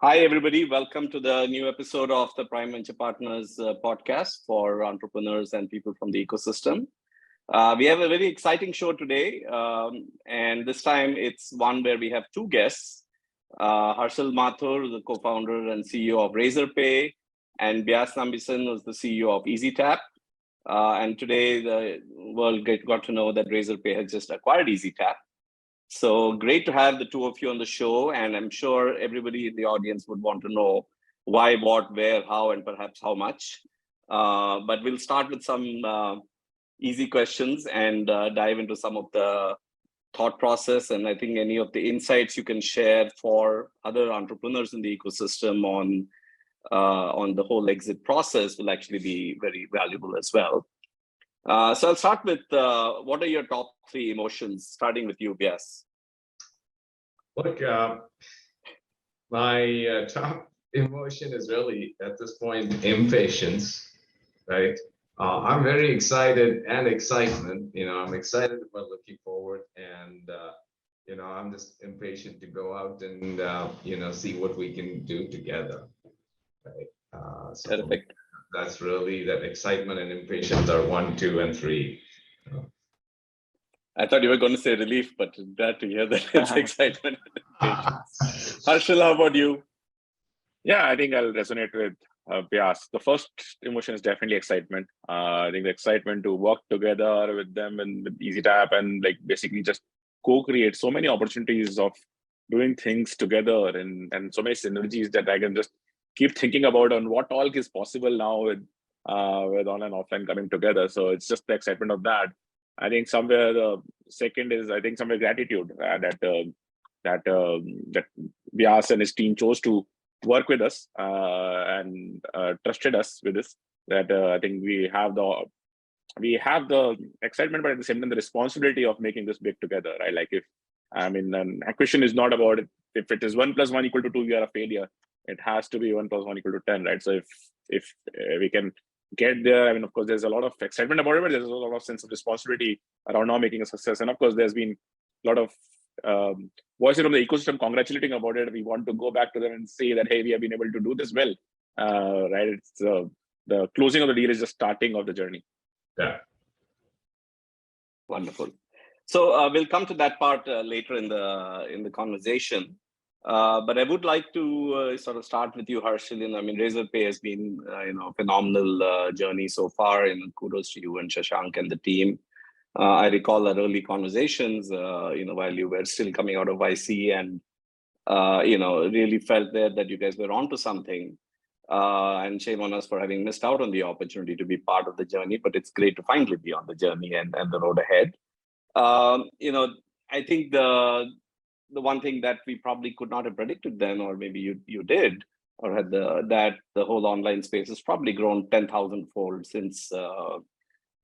Hi, everybody. Welcome to the new episode of the Prime Venture Partners podcast for entrepreneurs and people from the ecosystem. We have a very exciting show today. And this time it's one where we have two guests, Harshil Mathur, the co-founder and CEO of Razorpay, and Byas Nambisan, who's the CEO of Ezetap. And today the world got to know that Razorpay has just acquired Ezetap. So great to have the two of you on the show. And I'm sure everybody in the audience would want to know why, what, where, how, and perhaps how much. But we'll start with some easy questions and dive into some of the thought process. And I think any of the insights you can share for other entrepreneurs in the ecosystem on the whole exit process will actually be very valuable as well. So I'll start with what are your top three emotions, starting with you, Byas? Look, my top emotion is really, at this point, impatience, right? I'm very excited and excitement. I'm excited about looking forward, and I'm just impatient to go out and see what we can do together, right? Perfect. That's really that excitement and impatience are 1, 2, and 3. I thought you were going to say relief, but glad to hear that it's excitement and patience. Harshil, how about you? Yeah, I think I'll resonate with Byas. The first emotion is definitely excitement. I think the excitement to work together with them and with Ezetap and basically just co-create so many opportunities of doing things together and so many synergies that I can just keep thinking about on what all is possible now with on and offline coming together. So it's just the excitement of that. I think somewhere the second is somewhere gratitude that Byas and his team chose to work with us and trusted us with this. That I think we have the excitement, but at the same time the responsibility of making this big together. Right? An acquisition is not about it. If it is 1 + 1 = 2, we are a failure. It has to be 1 + 1 = 10, right? So if we can get there, of course, there's a lot of excitement about it, but there's a lot of sense of responsibility around now making a success. And of course, there's been a lot of voices from the ecosystem congratulating about it. We want to go back to them and say that, hey, we have been able to do this well, right? It's the closing of the deal is just starting of the journey. Yeah. Wonderful. So we'll come to that part later in the conversation. But I would like to sort of start with you, Harshil. Razorpay has been a phenomenal journey so far. Kudos to you and Shashank and the team. I recall our early conversations, while you were still coming out of YC, and really felt there that you guys were onto something. And shame on us for having missed out on the opportunity to be part of the journey. But it's great to finally be on the journey and the road ahead. I think the one thing that we probably could not have predicted then, or maybe you did, or had that the whole online space has probably grown 10,000-fold since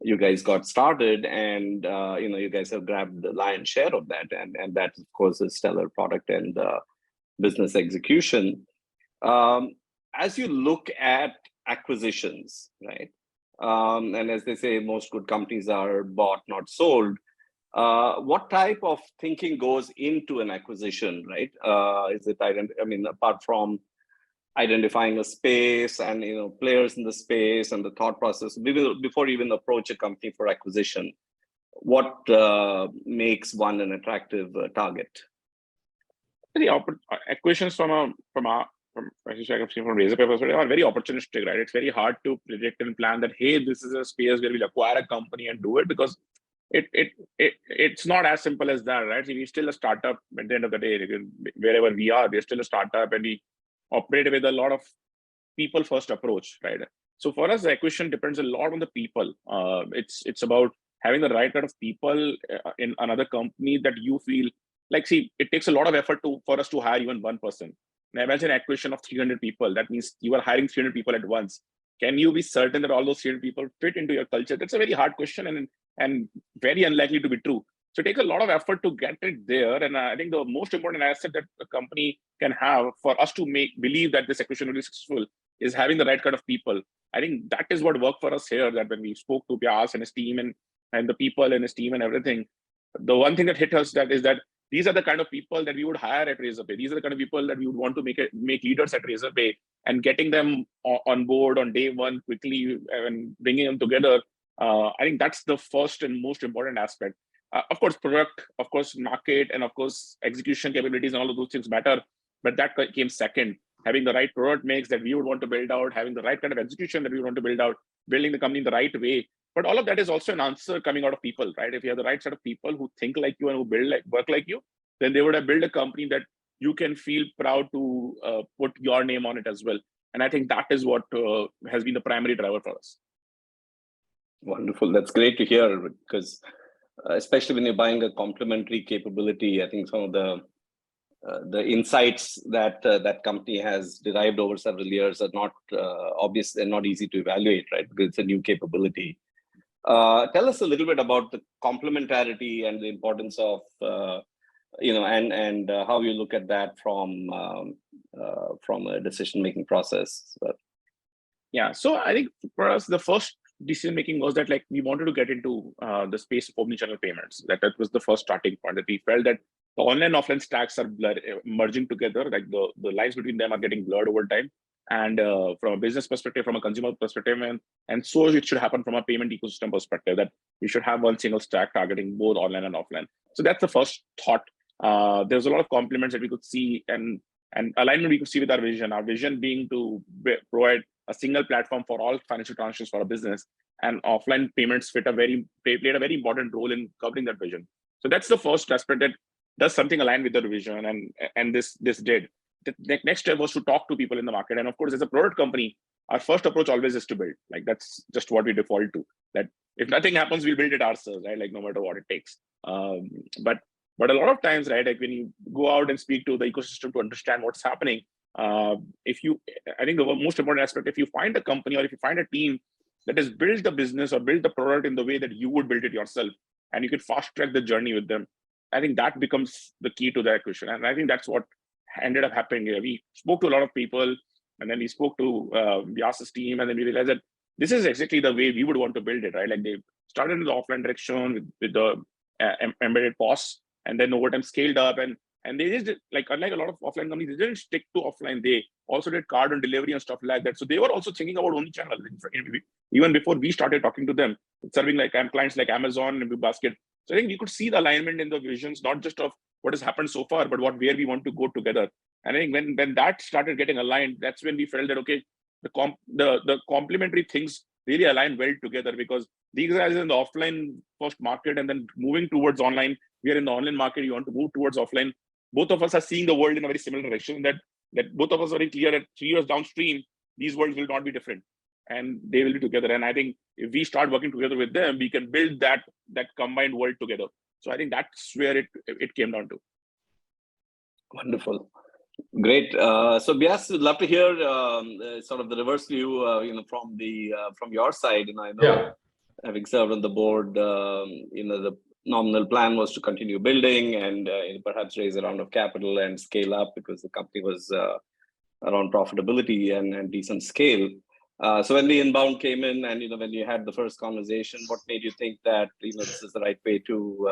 you guys got started, and you guys have grabbed the lion's share of that, and that of course is stellar product and business execution. As you look at acquisitions, right, and as they say, most good companies are bought, not sold. What type of thinking goes into an acquisition, right? Is it apart from identifying a space and players in the space and the thought process before you even approach a company for acquisition, what makes one an attractive target? The acquisitions from Razorpay perspective are very opportunistic, right? It's very hard to predict and plan that, hey, this is a space where we'll acquire a company and do it, because it's not as simple as that, right? So we're still a startup at the end of the day. Wherever we are, we're still a startup, and we operate with a lot of people first approach, right? So for us, the acquisition depends a lot on the people. It's about having the right kind of people in another company that you feel like. See, it takes a lot of effort for us to hire even one person. Now imagine an acquisition of 300 people. That means you are hiring 300 people at once. Can you be certain that all those 300 people fit into your culture? That's a very hard question and very unlikely to be true. So it takes a lot of effort to get it there. And I think the most important asset that a company can have for us to believe that this acquisition will be successful is having the right kind of people. I think that is what worked for us here, that when we spoke to Byas and his team and the people in his team and everything, the one thing that hit us is that these are the kind of people that we would hire at Razorpay. These are the kind of people that we would want to make leaders at Razorpay, and getting them on board on day one quickly and bringing them together. I think that's the first and most important aspect. Of course, product, of course, market, and of course, execution capabilities and all of those things matter. But that came second. Having the right product mix that we would want to build out, having the right kind of execution that we want to build out, building the company in the right way. But all of that is also an answer coming out of people, right? If you have the right set of people who think like you and who work like you, then they would have built a company that you can feel proud to put your name on it as well. And I think that is what has been the primary driver for us. Wonderful. That's great to hear, because especially when you're buying a complementary capability, I think some of the insights that that company has derived over several years are not obvious and not easy to evaluate, right? Because it's a new capability. Tell us a little bit about the complementarity and the importance of, and how you look at that from a decision-making process. Yeah, so I think for us, the first decision making was that we wanted to get into the space of omnichannel payments. That was the first starting point, that we felt that the online offline stacks are merging together, like the lines between them are getting blurred over time. And from a business perspective, from a consumer perspective, and so it should happen from a payment ecosystem perspective, that we should have one single stack targeting both online and offline. So that's the first thought. There's a lot of complements that we could see and alignment we could see with our vision. Our vision being to provide a single platform for all financial transactions for a business, and offline payments played a very important role in covering that vision. So that's the first aspect, that does something align with the vision, and this did. The next step was to talk to people in the market, and of course, as a product company, our first approach always is to build. That's just what we default to. That if nothing happens, we'll build it ourselves, right? No matter what it takes. But a lot of times, right, when you go out and speak to the ecosystem to understand what's happening, I think the most important aspect, if you find a company or if you find a team that has built the business or built the product in the way that you would build it yourself, and you can fast track the journey with them, I think that becomes the key to the equation. And I think that's what ended up happening here. We spoke to a lot of people, and then we spoke to Byas's team, and then we realized that this is exactly the way we would want to build it, right? They started in the offline direction with the embedded POS, and then over time scaled up, and they just unlike a lot of offline companies, they didn't stick to offline. They also did card on delivery and stuff like that. So they were also thinking about omnichannel even before we started talking to them, serving clients like Amazon and Basket. So I think we could see the alignment in the visions, not just of what has happened so far, but where we want to go together. And I think when that started getting aligned, that's when we felt that okay, the complementary things really align well together, because these guys are in the offline first market, and then moving towards online. We are in the online market. You want to move towards offline. Both of us are seeing the world in a very similar direction. That both of us are very clear that 3 years downstream, these worlds will not be different, and they will be together. And I think if we start working together with them, we can build that combined world together. So I think that's where it came down to. Wonderful. Great. So Byas, would love to hear sort of the reverse view, from your side. I know, having served on the board, the nominal plan was to continue building and perhaps raise a round of capital and scale up, because the company was around profitability and decent scale. So when the inbound came in, and when you had the first conversation, what made you think that this is the right way to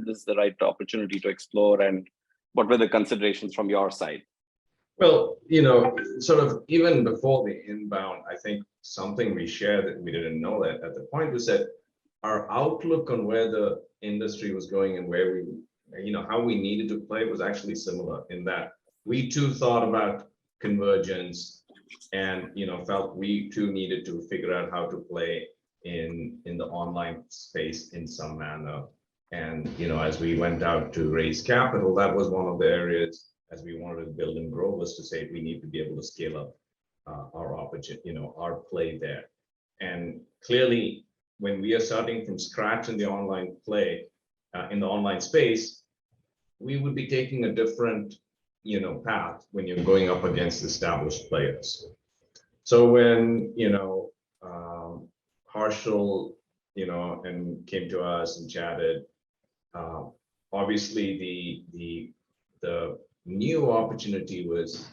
this is the right opportunity to explore, and what were the considerations from your side? Well, sort of even before the inbound, I think something we shared that we didn't know that at the point was that our outlook on where the industry was going and where we, how we needed to play was actually similar, in that we too thought about convergence and, felt we too needed to figure out how to play in the online space in some manner. And, as we went out to raise capital, that was one of the areas, as we wanted to build and grow, was to say we need to be able to scale up our opportunity, our play there. And clearly, when we are starting from scratch in the online play, in the online space, we would be taking a different, path when you're going up against established players. So when, Harshil, and came to us and chatted, obviously the new opportunity was,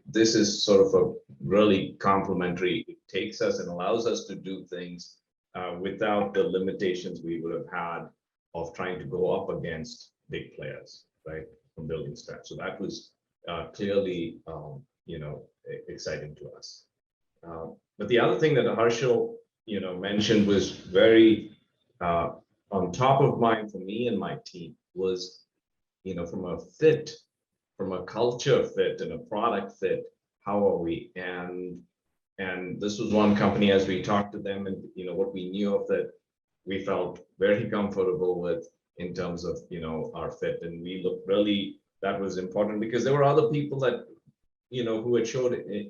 this is sort of a really complementary. It takes us and allows us to do things without the limitations we would have had of trying to go up against big players, right, from building scratch. So that was clearly, exciting to us. But the other thing that Harshil, mentioned was very on top of mind for me and my team was, from a fit, from a culture fit and a product fit, how are we? And this was one company, as we talked to them and, what we knew of that, we felt very comfortable with in terms of, our fit. And we looked really, that was important because there were other people that, who had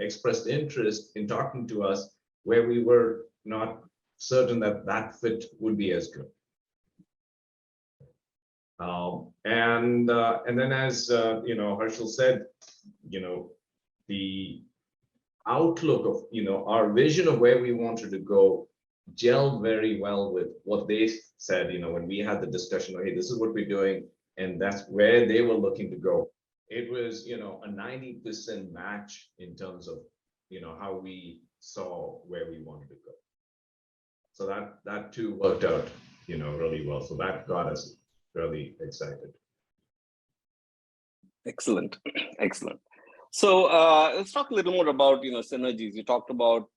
expressed interest in talking to us where we were not certain that that fit would be as good. And then as, Harshil said, the outlook of, our vision of where we wanted to go gelled very well with what they said, when we had the discussion, hey, this is what we're doing, and that's where they were looking to go. It was, a 90% match in terms of, how we saw where we wanted to go. So that too worked out, really well. So that got us really excited. Excellent, excellent. So let's talk a little more about synergies. You talked about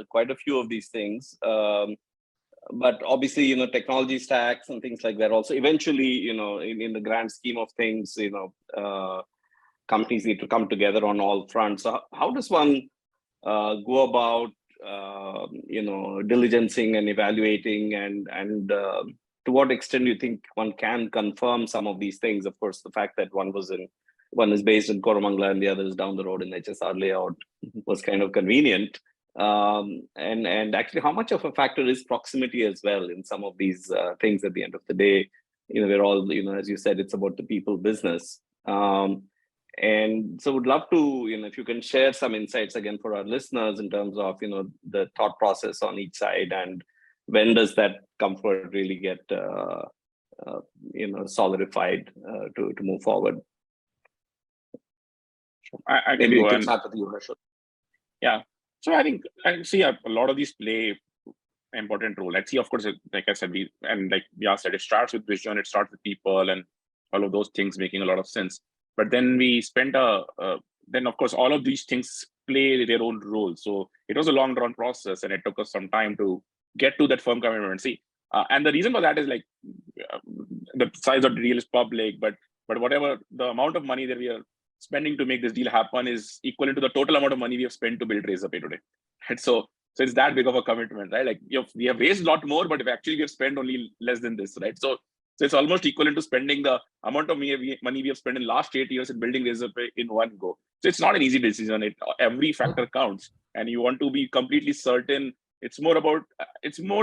quite a few of these things, but obviously technology stacks and things like that. Also, eventually, in the grand scheme of things, companies need to come together on all fronts. So how does one go about diligencing and evaluating, and to what extent do you think one can confirm some of these things? Of course, the fact that one is based in Koramangala and the other is down the road in HSR layout was kind of convenient. And actually, how much of a factor is proximity as well in some of these things? At the end of the day, we're all, as you said, it's about the people business. And so would love to, if you can share some insights again for our listeners in terms of, the thought process on each side, and when does that comfort really get, solidified to move forward? I can Maybe go we can and start with you, Harshil. Yeah. So I think I see a lot of these play an important role. Let's see, of course, like I said, like Byas said, it starts with vision, it starts with people, and all of those things making a lot of sense. But then we spent then of course all of these things play their own role. So it was a long drawn process, and it took us some time to get to that firm commitment. See, and the reason for that is like the size of the deal is public, but whatever the amount of money that we are spending to make this deal happen is equivalent to the total amount of money we have spent to build Razorpay today. Right? So it's that big of a commitment, right? Like we have raised a lot more, but if actually we have spent only less than this, right? So it's almost equivalent to spending the amount of money we have spent in the last 8 years in building Razorpay in one go. So it's not an easy decision. Every factor counts, and you want to be completely certain. It's more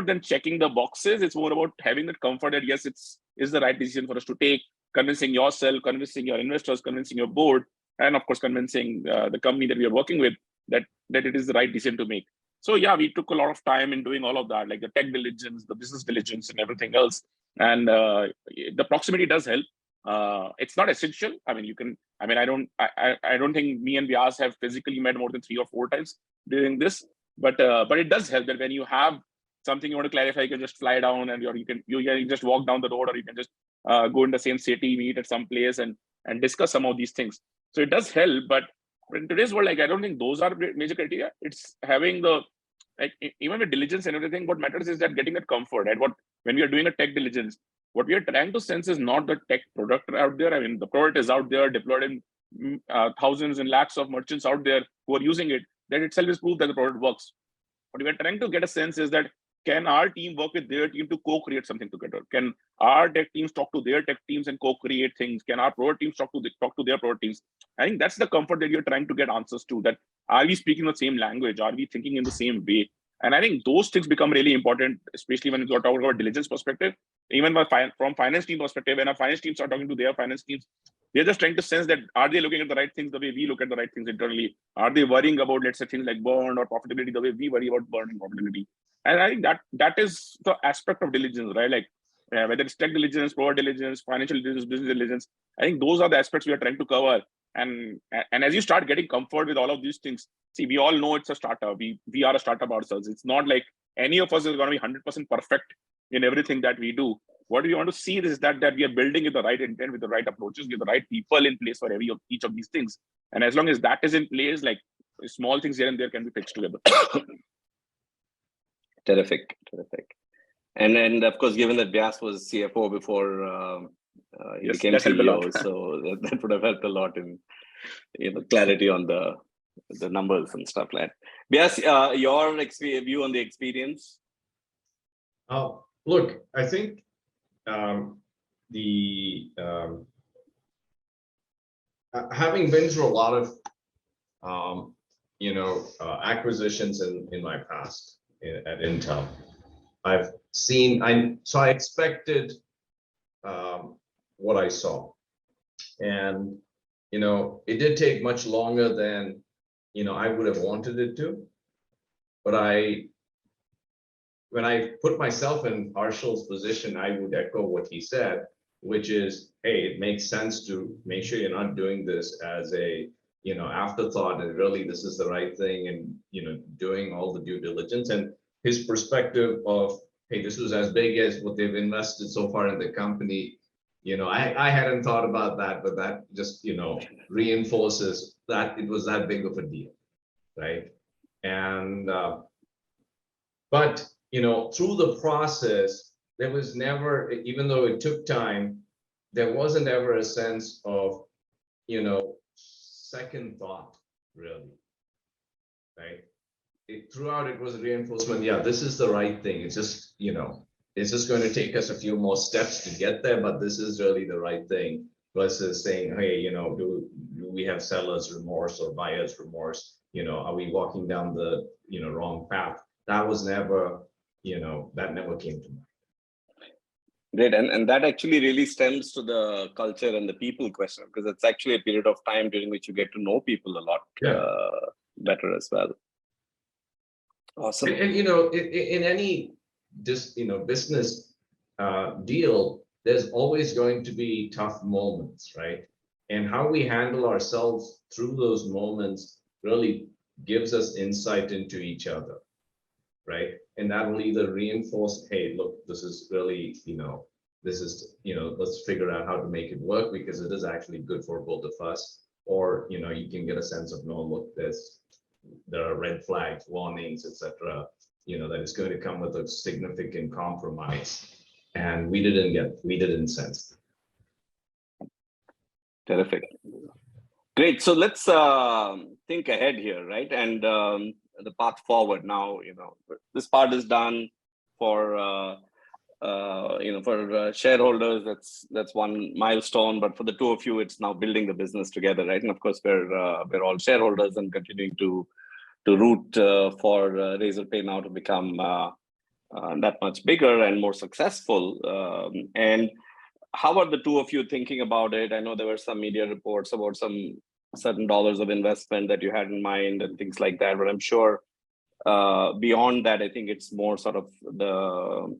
than checking the boxes. It's more about having that comfort that yes, it's the right decision for us to take. Convincing yourself, convincing your investors, convincing your board, and of course convincing the company that we are working with that it is the right decision to make. So yeah, we took a lot of time in doing all of that, like the tech diligence, the business diligence, and everything else. And the proximity does help. It's not essential. I mean, I don't think me and Byas have physically met more than 3 or 4 times during this, but it does help that when you have something you want to clarify, you can just fly down, and you can just walk down the road, or you can just go in the same city, meet at some place, and discuss some of these things. So it does help, but in today's world, like I don't think those are major criteria. It's having even with diligence and everything, what matters is that getting that comfort. And when we are doing a tech diligence, what we are trying to sense is not the tech product out there. I mean, the product is out there, deployed in thousands and lakhs of merchants out there who are using it. That itself is proof that the product works. What we are trying to get a sense is that, can our team work with their team to co-create something together? Can our tech teams talk to their tech teams and co-create things? Can our product teams talk to their product teams? I think that's the comfort that you're trying to get answers to. That are we speaking the same language? Are we thinking in the same way? And I think those things become really important, especially when you're talking about diligence perspective. Even from finance team perspective, when our finance teams are talking to their finance teams, they're just trying to sense that, are they looking at the right things the way we look at the right things internally? Are they worrying about, let's say, things like burn or profitability the way we worry about burn and profitability? And I think that is the aspect of diligence, right? Like whether it's tech diligence, product diligence, financial diligence, business diligence, I think those are the aspects we are trying to cover. And as you start getting comfort with all of these things, see, we all know it's a startup. We are a startup ourselves. It's not like any of us is going to be 100% perfect in everything that we do. what we want to see is that we are building with the right intent, with the right approaches, with the right people in place for each of these things. And as long as that is in place, like small things here and there can be fixed together. Terrific. And of course, given that Byas was CFO before he Yes, became that helped a CEO, lot. so that would have helped a lot in clarity on the numbers and stuff like that. Byas, your view on the experience? Look, I think having been through a lot of acquisitions in my past at Intel, I've seen. So I expected what I saw, and it did take much longer than I would have wanted it to, but when I put myself in Harshil's position, I would echo what he said, which is, hey, it makes sense to make sure you're not doing this as a afterthought, and really this is the right thing, and doing all the due diligence. And his perspective of, hey, this was as big as what they've invested so far in the company. I hadn't thought about that, but that just reinforces that it was that big of a deal, right? And but through the process, there was never, even though it took time, there wasn't ever a sense of second thought, really, right? Throughout it was a reinforcement. Yeah, this is the right thing. It's just it's just going to take us a few more steps to get there, but this is really the right thing, versus saying, hey, do we have seller's remorse or buyer's remorse? Are we walking down the wrong path? That was never, that never came to mind. Great, and that actually really stems to the culture and the people question, because it's actually a period of time during which you get to know people a lot better as well. Awesome. And in any business deal, there's always going to be tough moments, right? And how we handle ourselves through those moments really gives us insight into each other, right? And that will either reinforce, hey, look, this is really, this is, let's figure out how to make it work because it is actually good for both of us. Or, you can get a sense of, no, look, there are red flags, warnings, etc. That is going to come with a significant compromise. And we didn't sense. Terrific. Great. So let's think ahead here, right? And the path forward now, this part is done for, for shareholders, that's one milestone, but for the two of you, it's now building the business together, right? And of course, we're all shareholders and continuing to root for Razorpay now to become that much bigger and more successful. And how are the two of you thinking about it? I know there were some media reports about some certain dollars of investment that you had in mind and things like that, but I'm sure beyond that, I think it's more sort of the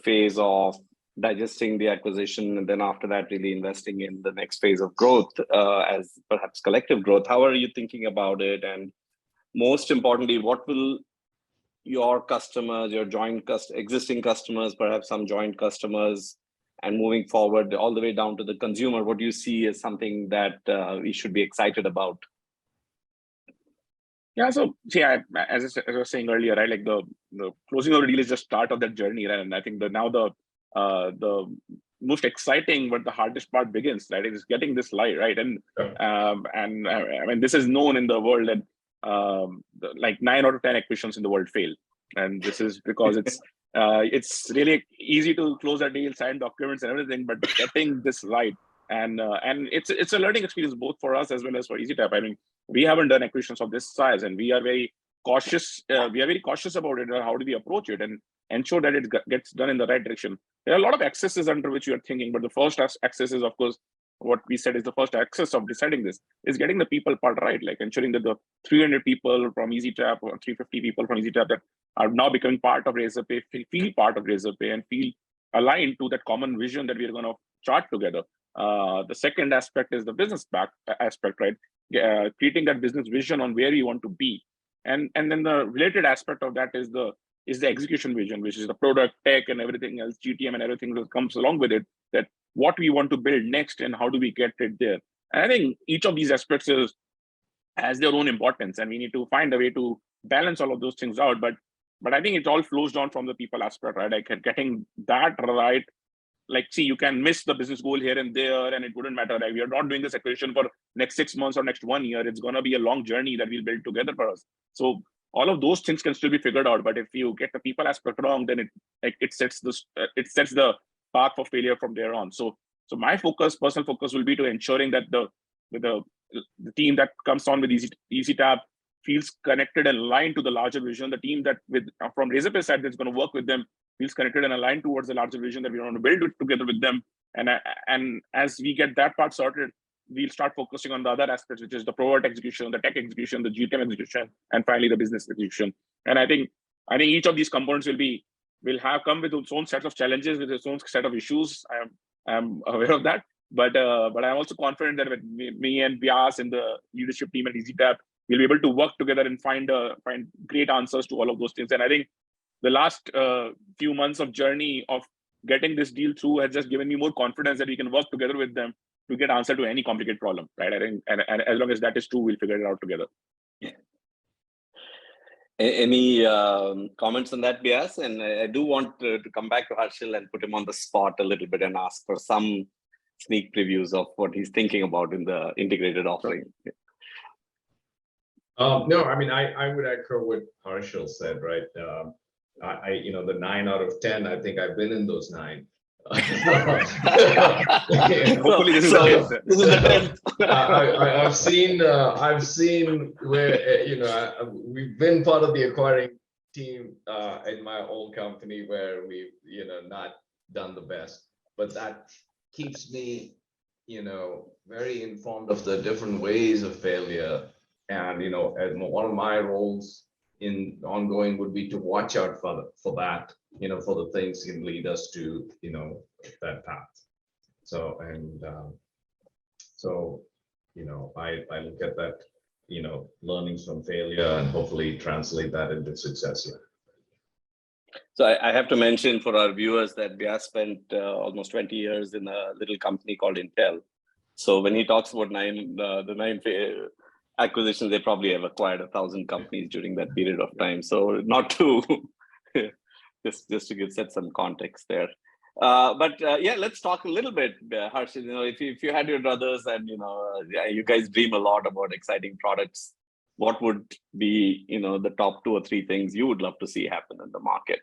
phase of digesting the acquisition, and then after that, really investing in the next phase of growth as perhaps collective growth. How are you thinking about it? And most importantly, what will your customers, your existing customers, perhaps some joint customers, and moving forward all the way down to the consumer, what do you see as something that we should be excited about? Yeah, so as I was saying earlier, right, like the closing of the deal is just start of that journey, right? And I think that now the most exciting but the hardest part begins, right? It is getting this live, right? And I mean, this is known in the world that like 9 out of 10 acquisitions in the world fail, and this is because it's really easy to close a deal, sign documents and everything, but getting this right, and it's a learning experience both for us as well as for Ezetap. I mean, we haven't done acquisitions of this size, and we are very cautious. We are very cautious about it. How do we approach it and ensure that it gets done in the right direction? There are a lot of accesses under which you are thinking, but the first access is, of course, what we said is the first access of deciding this is getting the people part right, like ensuring that the 300 people from Ezetap or 350 people from Ezetap that are now becoming part of Razorpay feel part of Razorpay and feel aligned to that common vision that we are going to chart together. The second aspect is the business aspect, right? Creating that business vision on where you want to be, and then the related aspect of that is the is the execution vision, which is the product, tech, and everything else, GTM and everything that comes along with it, that what we want to build next and how do we get it there. And I think each of these aspects has their own importance, and we need to find a way to balance all of those things out. But I think it all flows down from the people aspect, right? Like getting that right. Like, see, you can miss the business goal here and there, and it wouldn't matter. Like, we are not doing this acquisition for next 6 months or next 1 year. It's going to be a long journey that we'll build together for us. So all of those things can still be figured out. But if you get the people aspect wrong, then it sets the path for failure from there on. So my personal focus will be to ensuring that the team that comes on with Ezetap feels connected and aligned to the larger vision. The team that from Razorpay side that's going to work with them feels connected and aligned towards the larger vision that we want to build it together with them. And as we get that part sorted, we'll start focusing on the other aspects, which is the product execution, the tech execution, the GTM execution, and finally the business execution. And I think each of these components will have come with its own set of challenges, with its own set of issues. I'm aware of that, but I'm also confident that with me and Byas and the leadership team at Ezetap, we'll be able to work together and find great answers to all of those things. And I think the last few months of journey of getting this deal through has just given me more confidence that we can work together with them to get answer to any complicated problem, right? I think, and as long as that is true, we'll figure it out together. Yeah. Any comments on that, Byas? And I do want to come back to Harshil and put him on the spot a little bit and ask for some sneak previews of what he's thinking about in the integrated offering. No, I mean, I would echo what Harshil said, right? The 9 out of 10, I think I've been in those 9. Hopefully this is the 10th. I've seen where we've been part of the acquiring team in my old company where we've not done the best, but that keeps me very informed of the different ways of failure. And and one of my roles in ongoing would be to watch out for that, for the things that can lead us to that path. So I look at that, learnings from failure and hopefully translate that into success. Yeah. So I have to mention for our viewers that Byas spent almost 20 years in a little company called Intel. So when he talks about the 9 acquisitions, they probably have acquired 1,000 companies during that period of time. So not to just to set some context there. But let's talk a little bit, Harshil. If you had your brothers and you guys dream a lot about exciting products, what would be the top 2 or 3 things you would love to see happen in the market?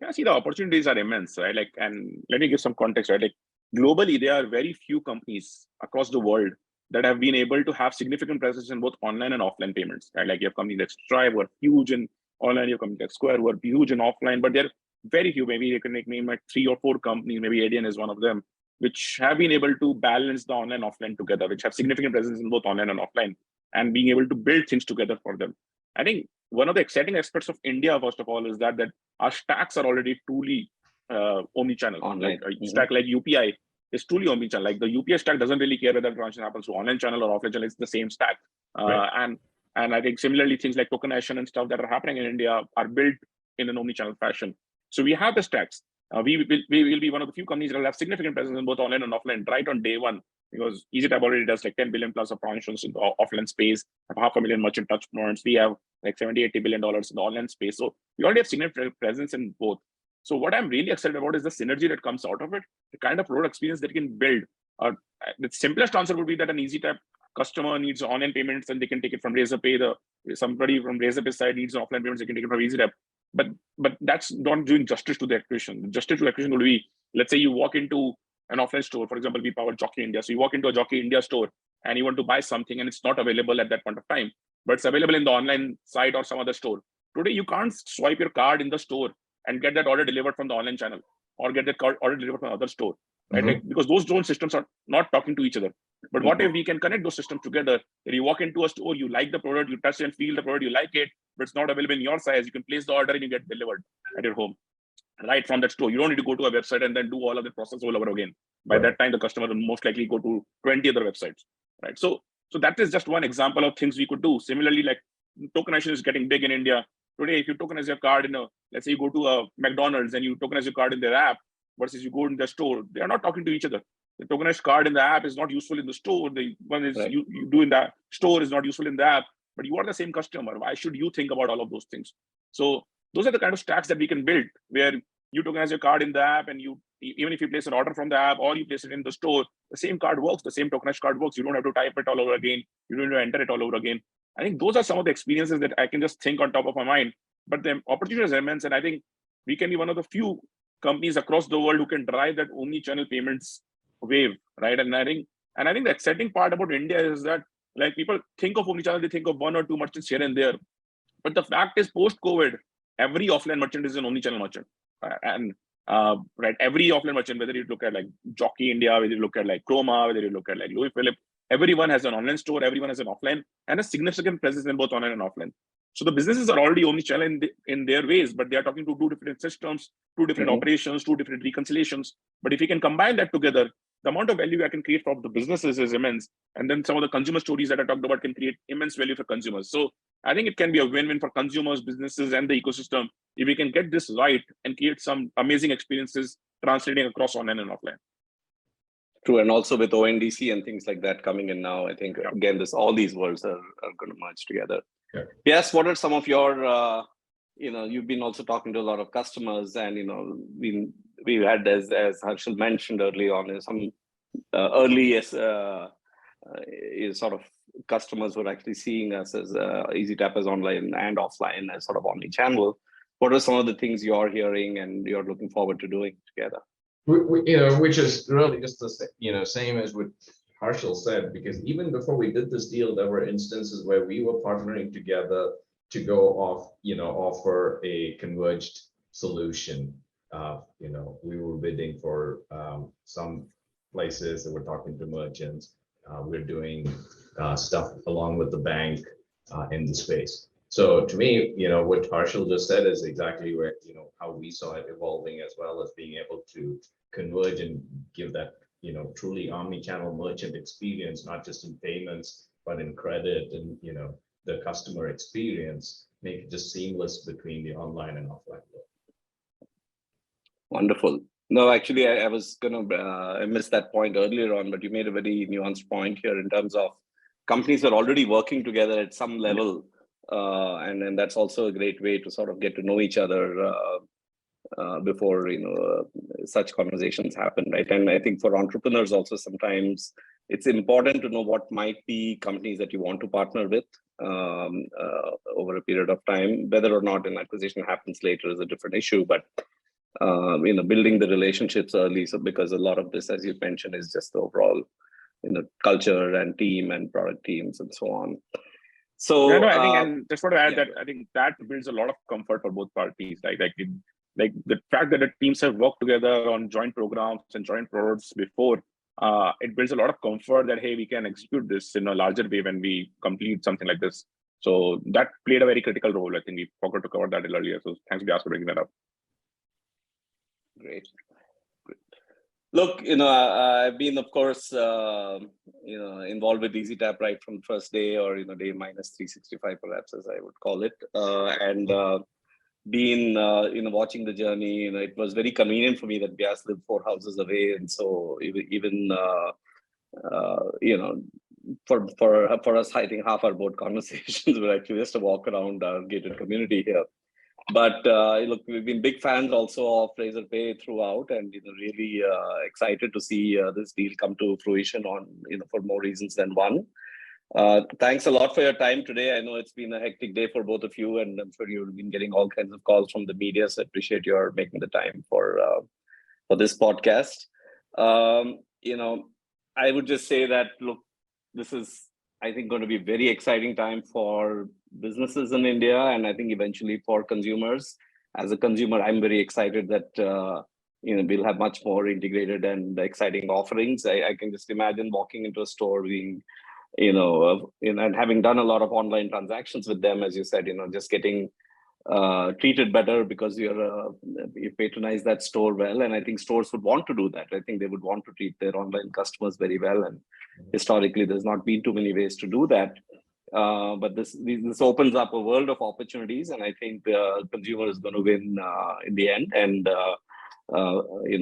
Yeah, see, the opportunities are immense, right? Like, and let me give some context, right? Like, globally, there are very few companies across the world that have been able to have significant presence in both online and offline payments, right? Like, you have companies like Stripe who are huge in online, you have companies like Square who are huge in offline, but there are very few. Maybe you can name like 3 or 4 companies, maybe Adyen is one of them, which have been able to balance the online offline together, which have significant presence in both online and offline, and being able to build things together for them. I think one of the exciting aspects of India, first of all, is that our stacks are already truly omnichannel. Online. Like a stack like UPI is truly omnichannel. Like the UPI stack doesn't really care whether the transaction happens to online channel or offline channel. It's the same stack. Right. And I think similarly, things like tokenization and stuff that are happening in India are built in an omnichannel fashion. So we have the stacks. We will be one of the few companies that will have significant presence in both online and offline right on day one, because Ezetap already does like 10 billion plus of transactions in the offline space, have 500,000 merchant touch points. We have like $70-80 billion in the online space. So we already have significant presence in both. So what I'm really excited about is the synergy that comes out of it, the kind of product experience that you can build. The simplest answer would be that an Ezetap customer needs online payments and they can take it from Razorpay. Somebody from Razorpay side needs offline payments, they can take it from Ezetap. But that's not doing justice to the acquisition. Justice to the acquisition will be, let's say you walk into an offline store, for example, we power Jockey India. So you walk into a Jockey India store and you want to buy something and it's not available at that point of time, but it's available in the online site or some other store. Today, you can't swipe your card in the store and get that order delivered from the online channel or get that order delivered from another store, right? Mm-hmm. Like, because those drone systems are not talking to each other. But what if we can connect those systems together? That you walk into a store, you like the product, you touch and feel the product, you like it, but it's not available in your size. You can place the order and you get delivered at your home, right from that store. You don't need to go to a website and then do all of the process all over again. By that time, the customer will most likely go to 20 other websites, right? So that is just one example of things we could do. Similarly, like tokenization is getting big in India. today, if you tokenize your card let's say you go to a McDonald's and you tokenize your card in their app versus you go in the store, they are not talking to each other. The tokenized card in the app is not useful in the store. The one is you do in the store is not useful in the app, but you are the same customer. Why should you think about all of those things? So those are the kind of stacks that we can build where you tokenize your card in the app, and even if you place an order from the app or you place it in the store, the same card works, the same tokenized card works. You don't have to type it all over again. You don't have to enter it all over again. I think those are some of the experiences that I can just think on top of my mind. But the opportunity is immense, and I think we can be one of the few companies across the world who can drive that omni-channel payments wave, right? And I think the exciting part about India is that, like, people think of omni-channel, they think of one or two merchants here and there. But the fact is, post-COVID, every offline merchant is an omni-channel merchant. Right, every offline merchant, whether you look at like Jockey India, whether you look at like Chroma, whether you look at like Louis Philippe, everyone has an online store, everyone has an offline, and a significant presence in both online and offline. So the businesses are already omni-channel in their ways, but they are talking to two different systems, two different operations, two different reconciliations. But if we can combine that together, the amount of value I can create for the businesses is immense. And then some of the consumer stories that I talked about can create immense value for consumers. So I think it can be a win-win for consumers, businesses, and the ecosystem if we can get this right and create some amazing experiences translating across online and offline. True, and also with ONDC and things like that coming in now, I think again, all these worlds are going to merge together. Yes, what are some of your you've been also talking to a lot of customers, and we've had, as Harshil mentioned early on, some early sort of customers who are actually seeing us as Ezetap as online and offline as sort of omni-channel. What are some of the things you're hearing and you're looking forward to doing together? Which is really just the same as what Harshil said, because even before we did this deal, there were instances where we were partnering together to go off, offer a converged solution. We were bidding for some places that were talking to merchants. We're doing stuff along with the bank in the space. So to me, what Harshil just said is exactly where, how we saw it evolving, as well as being able to converge and give that, truly omni-channel merchant experience, not just in payments, but in credit and, the customer experience, make it just seamless between the online and offline world. Wonderful. No, actually, I was I missed that point earlier on, but you made a very nuanced point here in terms of companies are already working together at some level. And then that's also a great way to sort of get to know each other before such conversations happen, right? And I think for entrepreneurs also, sometimes it's important to know what might be companies that you want to partner with over a period of time. Whether or not an acquisition happens later is a different issue, but building the relationships early. So because a lot of this, as you mentioned, is just the overall culture and team and product teams and so on. So I think, and just want to add that I think that builds a lot of comfort for both parties. Like the fact that the teams have worked together on joint programs and joint products before, it builds a lot of comfort that, hey, we can execute this in a larger way when we complete something like this. So that played a very critical role. I think we forgot to cover that earlier. So thanks, Byas, for bringing that up. Great. Look, I've been, of course, involved with Ezetap right from the first day, or day minus 365, perhaps, as I would call it, and been watching the journey. It was very convenient for me that Byas lived 4 houses away, and so even for us, I think half our board conversations were actually just a walk around our gated community here. But look, we've been big fans also of Razorpay throughout, and really excited to see this deal come to fruition on for more reasons than one. Thanks a lot for your time today. I know it's been a hectic day for both of you, and I'm sure you've been getting all kinds of calls from the media. So I appreciate your making the time for this podcast. I would just say that, look, this is, I think, going to be a very exciting time for businesses in India, and I think eventually for consumers. As a consumer, I'm very excited that we'll have much more integrated and exciting offerings. I can just imagine walking into a store, being, and having done a lot of online transactions with them, as you said, just getting treated better because you patronize that store well. And I think stores would want to do that. I think they would want to treat their online customers very well. And historically, there's not been too many ways to do that. But this opens up a world of opportunities, and I think the consumer is going to win in the end. And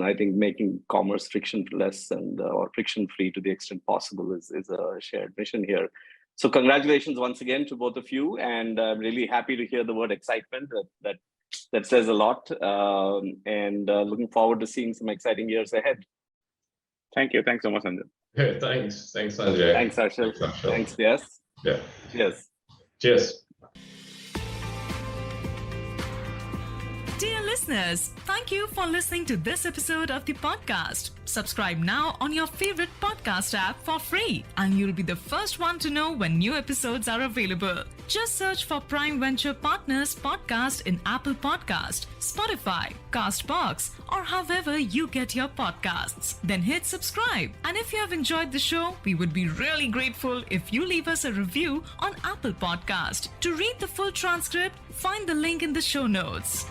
I think making commerce frictionless and or friction free to the extent possible is a shared mission here. So congratulations once again to both of you, and I'm really happy to hear the word excitement. That says a lot, and looking forward to seeing some exciting years ahead. Thank you. Thanks so much, Sanjay. Thanks, Sanjay. Thanks, Harshil. Thanks, yes. Yeah. Cheers. Cheers. Dear listeners, thank you for listening to this episode of the podcast. Subscribe now on your favorite podcast app for free, and you'll be the first one to know when new episodes are available. Just search for Prime Venture Partners Podcast in Apple Podcast, Spotify, Castbox, or however you get your podcasts. Then hit subscribe. And if you have enjoyed the show, we would be really grateful if you leave us a review on Apple Podcast. To read the full transcript, find the link in the show notes.